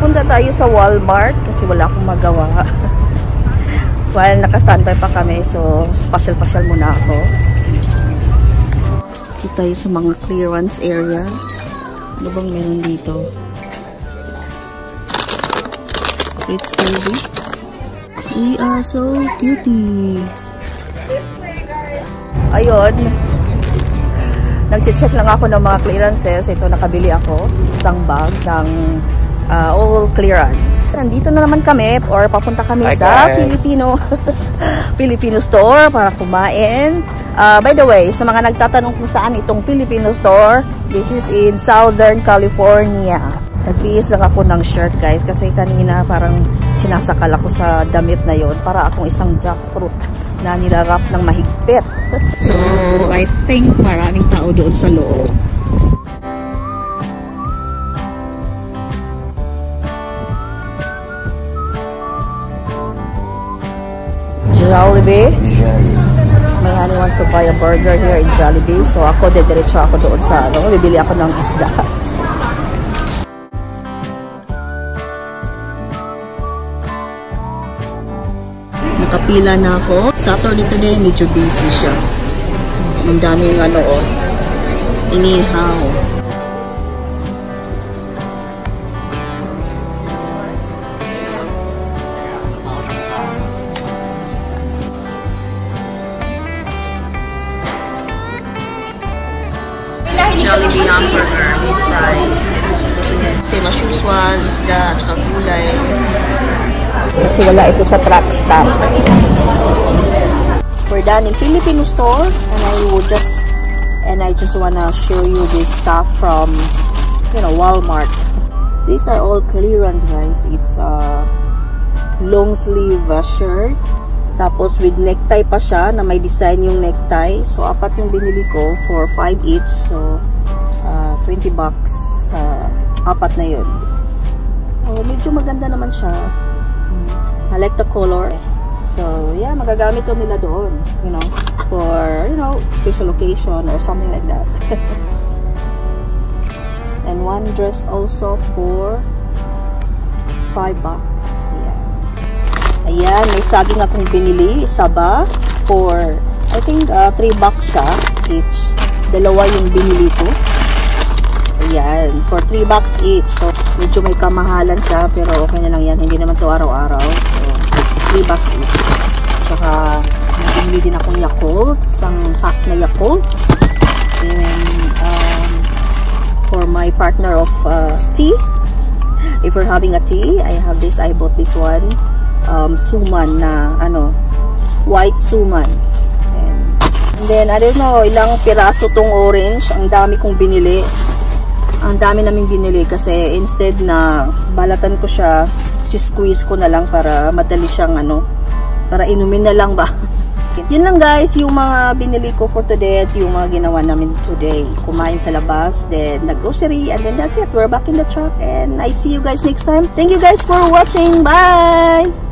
punta tayo sa Walmart kasi wala akong magawa. While naka-standby pa kami, so pasyal-pasyal muna ako. Dito tayo sa mga clearance area. Ano bang meron dito? Great savings. We are so cutie. Ayun. Nag-check lang ako ng mga clearances. Ito, nakabili ako. Isang bag ng all clearance. Nandito na naman kami or papunta kami sa Filipino store para kumain. By the way, sa mga nagtatanong kung saan itong Filipino store, this is in Southern California. Nagbihis lang ako ng shirt, guys, kasi kanina parang sinasakal ako sa damit na yon para akong isang jackfruit na nilarap ng mahigpit. So, I think maraming tao doon sa loob. Jollibee. May honey wants to buy a burger here in Jollibee. So, ako, diretso ako doon sa, bibili ako ng isda. Nakapila na ako. Saturday today, medyo busy siya. Ang daming inihaw. Jollibee hamburger with fries. Same as usual, isda, tsaka gulay. Kasi wala ito sa truck stop. We're done in Filipino store and I just wanna show you this stuff from Walmart. These are all clearance, guys. It's a long sleeve shirt. Tapos with necktie pa siya na may design yung necktie. So apat yung binili ko for 5 each. So $20. Apat na yun. So medyo maganda naman siya. I like the color. So, yeah, magagamit to nila doon, for, special occasion or something like that. And one dress also for $5. Yeah. Ayan, may saging akong binili, saba, for, I think, $3 siya each. Dalawa yung binili ko. Ayan, for $3 each. So, medyo may kamahalan siya, pero okay na lang yan. Hindi naman to araw-araw. So, $3 each. Tsaka, nabili din akong Yakult. Isang pack na Yakult. And, for my partner of tea. If we're having a tea, I have this. I bought this one. Suman na, white suman. And then, I don't know, ilang piraso tong orange. Ang dami kong binili. Ang dami namin binili kasi instead na balatan ko siya, si-squeeze ko na lang para madali siyang para inumin na lang ba. Yun lang, guys, yung mga binili ko for today at yung mga ginawa namin today. Kumain sa labas, then nag-grocery, and then that's it. We're back in the truck and I see you guys next time. Thank you guys for watching. Bye!